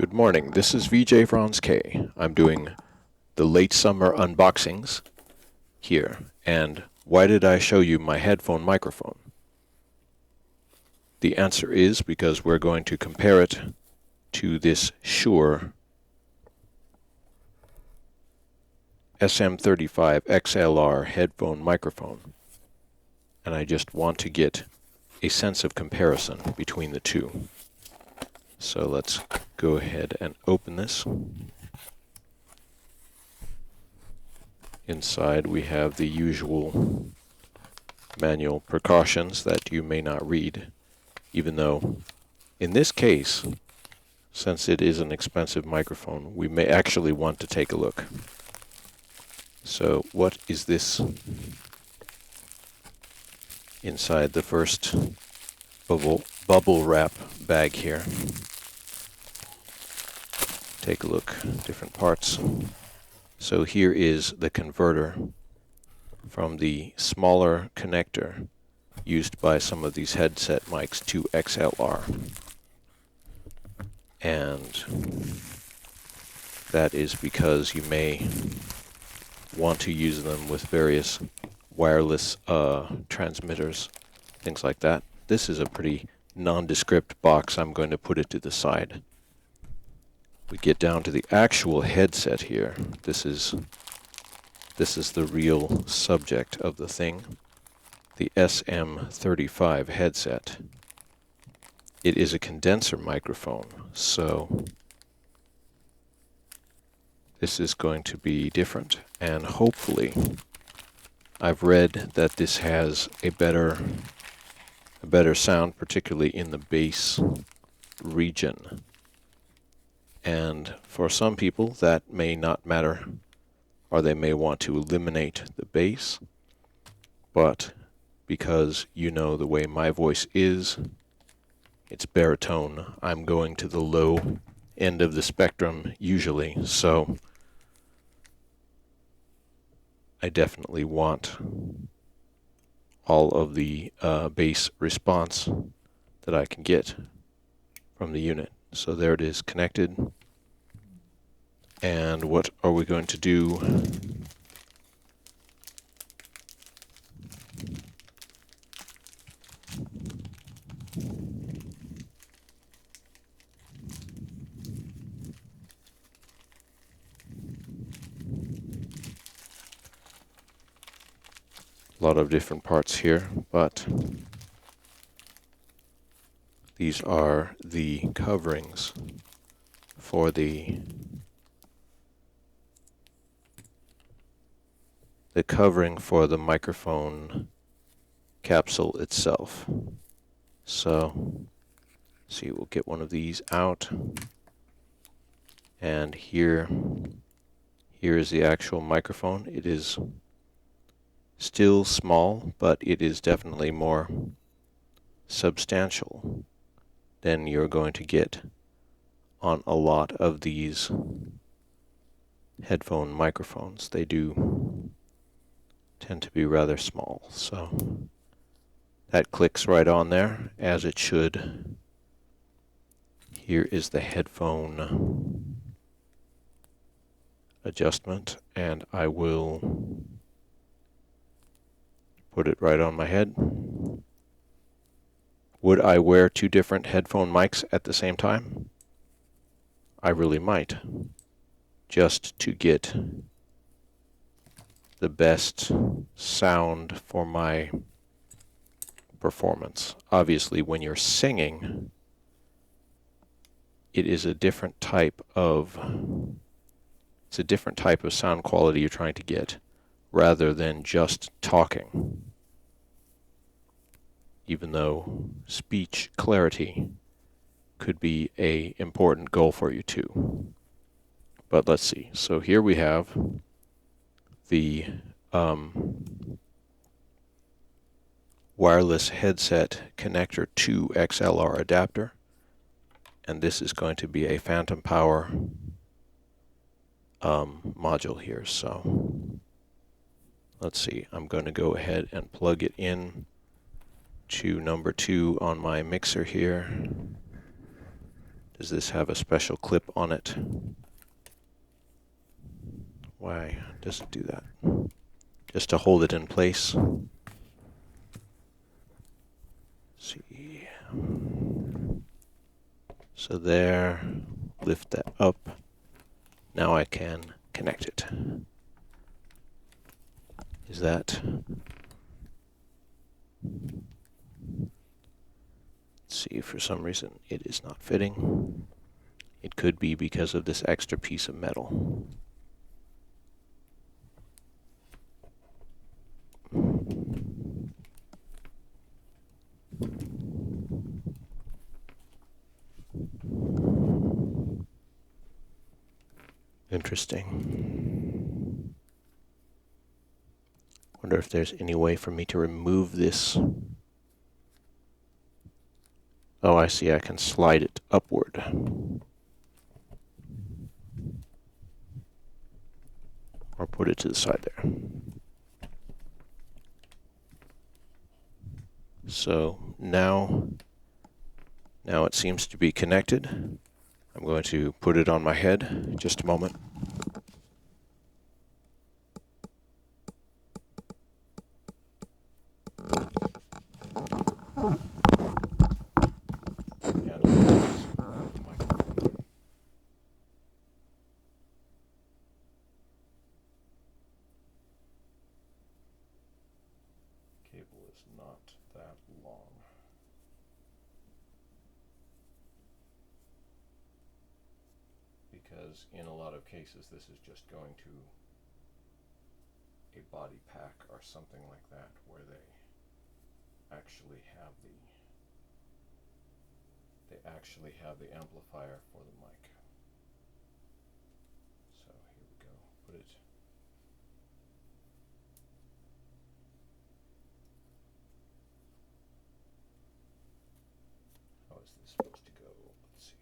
Good morning, this is VJ Franz K. I'm doing the late summer unboxings here. And why did I show you my headphone microphone? The answer is because we're going to compare it to this Shure SM35 XLR headphone microphone. And I just want to get a sense of comparison between the two. So let's go ahead and open this. Inside we have the usual manual precautions that you may not read, even though in this case, since it is an expensive microphone, we may actually want to take a look. So what is this inside the first bubble wrap bag here? Take a look, different parts. So here is the converter from the smaller connector used by some of these headset mics to XLR. And that is because you may want to use them with various wireless transmitters, things like that. This is a pretty nondescript box. I'm going to put it to the side. We get down to the actual headset here. This is the real subject of the thing, the SM35 headset. It is a condenser microphone, so this is going to be different, and hopefully I've read that this has a better sound, particularly in the bass region. And for some people that may not matter, or they may want to eliminate the bass, but because you know the way my voice is, it's baritone, I'm going to the low end of the spectrum usually, so I definitely want all of the bass response that I can get from the unit. So there it is, connected. And what are we going to do? A lot of different parts here, but these are the coverings for the covering for the microphone capsule itself. So, see, we'll get one of these out, and here is the actual microphone. It is still small, but it is definitely more substantial than you're going to get on a lot of these headphone microphones. They do tend to be rather small, so that clicks right on there, as it should. Here is the headphone adjustment, and I will put it right on my head. Would I wear two different headphone mics at the same time? I really might, just to get the best sound for my performance. Obviously, when you're singing, it is a different type of sound quality you're trying to get, rather than just talking. Even though speech clarity could be an important goal for you too. But let's see. So here we have the wireless headset connector to XLR adapter, and this is going to be a phantom power module here. So let's see, I'm going to go ahead and plug it in to number 2 on my mixer here. Does this have a special clip on it? Why does it do that? Just to hold it in place. See. So there, lift that up. Now I can connect it. Is that? Let's see, for some reason it is not fitting. It could be because of this extra piece of metal. Interesting. Wonder if there's any way for me to remove this. Oh, I see, I can slide it upward. Or put it to the side there. So now it seems to be connected. I'm going to put it on my head in just a moment. Cable is not that long. Because in a lot of cases this is just going to a body pack or something like that where they actually have the amplifier for the mic. So here we go. Put it. How is this supposed to go? Let's see.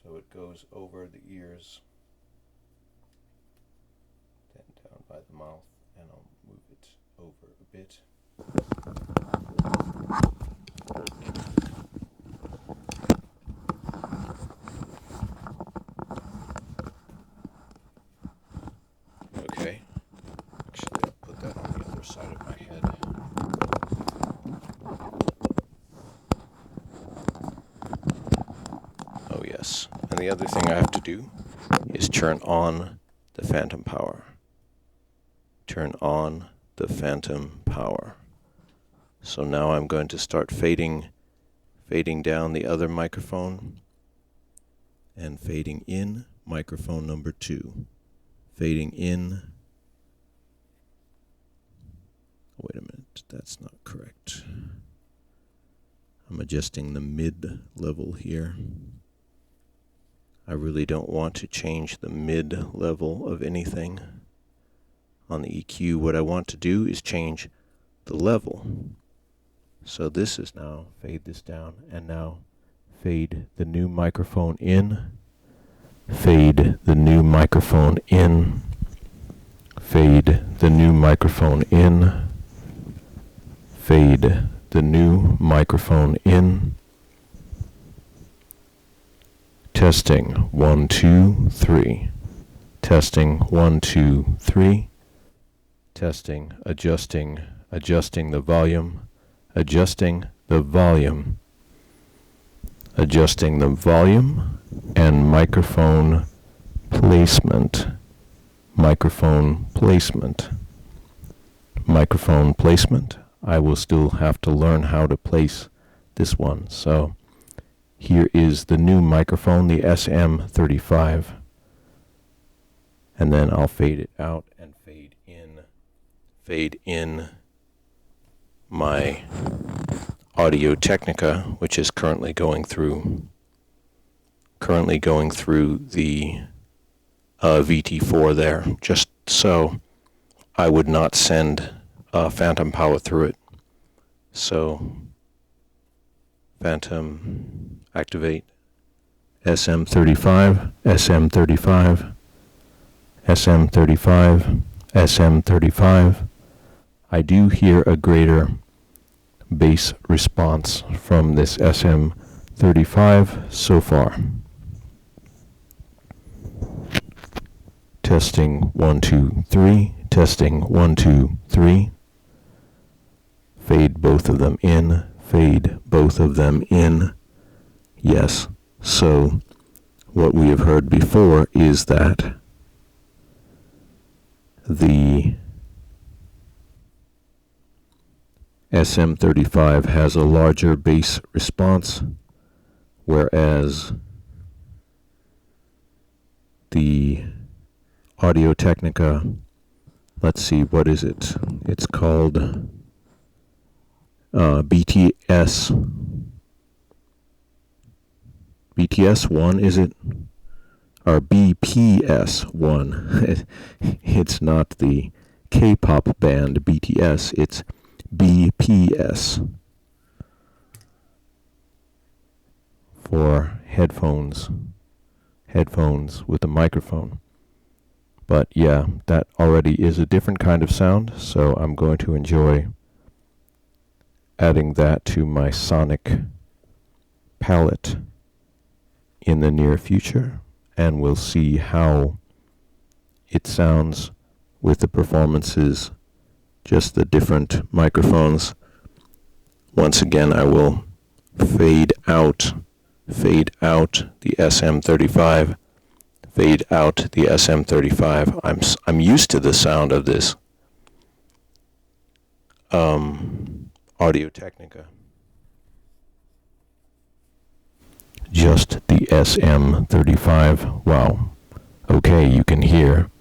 So it goes over the ears, then down by the mouth, and I'll move it over a bit. Okay. Actually, I'll put that on the other side of my head. Oh yes. And the other thing I have to do is turn on the phantom power. Turn on the phantom power. So now I'm going to start fading down the other microphone and fading in microphone number 2. Fading in. Wait a minute, that's not correct. I'm adjusting the mid level here. I really don't want to change the mid level of anything on the EQ. What I want to do is change the level. So this is now, fade this down, and now fade the new microphone in, fade the new microphone in, fade the new microphone in, fade the new microphone in. Testing 1 2 3. Testing 1 2 3. Testing, adjusting the volume, adjusting the volume, adjusting the volume, and microphone placement, microphone placement, microphone placement. I will still have to learn how to place this one. So here is the new microphone, the SM35, and then I'll fade it out and fade in my Audio-Technica, which is currently going through the VT4 there, just so I would not send phantom power through it. So phantom activate, SM35, SM35, SM35, SM35. I do hear a greater bass response from this SM35 so far. Testing 1, 2, 3. Testing 1, 2, 3. Fade both of them in. Fade both of them in. Yes. So what we have heard before is that the SM35 has a larger bass response, whereas the Audio-Technica, let's see, what is it? It's called BTS1, is it? Or BPS1. It's not the K-pop band BTS, it's BPS for headphones with a microphone. But yeah, that already is a different kind of sound, so I'm going to enjoy adding that to my sonic palette in the near future, and we'll see how it sounds with the performances, just the different microphones. Once again, I will fade out the SM35, fade out the SM35. I'm used to the sound of this Audio-Technica. Just the SM35. Wow. Okay, you can hear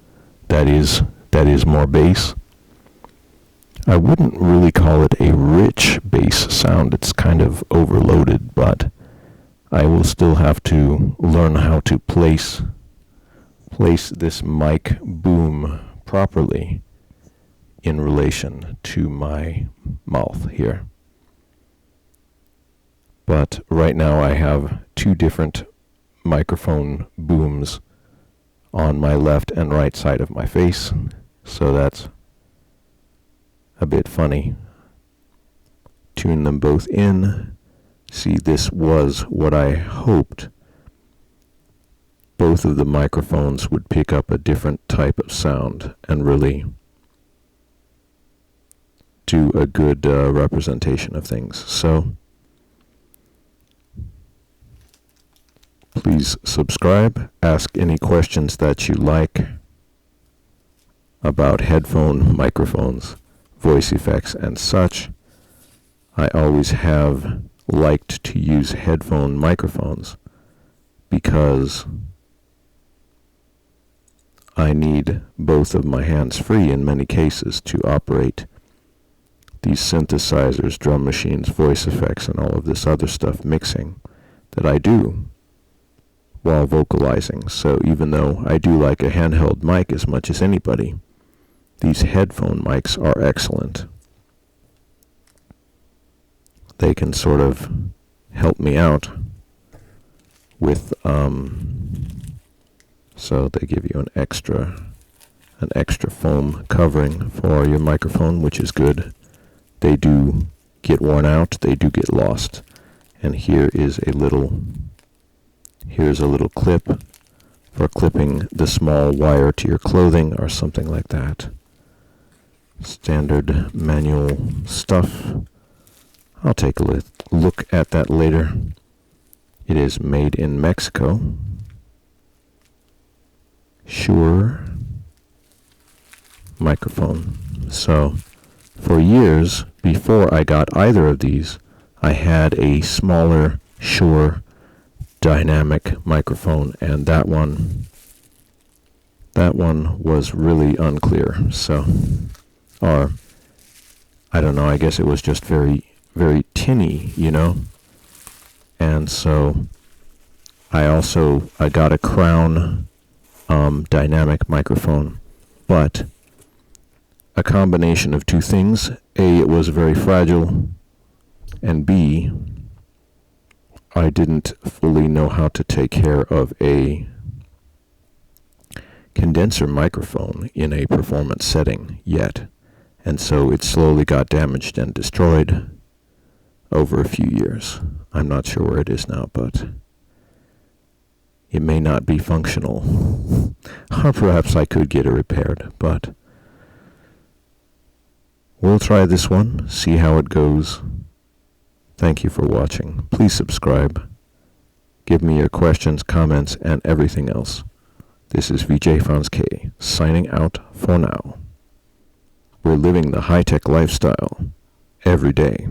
that is more bass. I wouldn't really call it a rich bass sound. It's kind of overloaded, but I will still have to learn how to place this mic boom properly in relation to my mouth here. But right now I have two different microphone booms on my left and right side of my face, so that's a bit funny. Tune them both in. See, this was what I hoped. Both of the microphones would pick up a different type of sound and really do a good representation of things. So please subscribe, ask any questions that you like about headphone microphones, voice effects, and such. I always have liked to use headphone microphones because I need both of my hands free in many cases to operate these synthesizers, drum machines, voice effects, and all of this other stuff mixing that I do while vocalizing. So even though I do like a handheld mic as much as anybody, these headphone mics are excellent. They can sort of help me out with, so they give you an extra foam covering for your microphone, which is good. They do get worn out, they do get lost. And here's a little clip for clipping the small wire to your clothing or something like that. Standard manual stuff. I'll take a look at that later. It is made in Mexico. Shure microphone. So for years before I got either of these, I had a smaller Shure dynamic microphone, and that one was really unclear. So, or I don't know, I guess it was just very, very tinny, you know. And so I got a Crown dynamic microphone, but a combination of two things. A, it was very fragile, and B, I didn't fully know how to take care of a condenser microphone in a performance setting yet, and so it slowly got damaged and destroyed. over a few years. I'm not sure where it is now, but it may not be functional. Or perhaps I could get it repaired, but we'll try this one, see how it goes. Thank you for watching. Please subscribe. Give me your questions, comments, and everything else. This is VJ Franz K, signing out for now. We're living the high-tech lifestyle every day.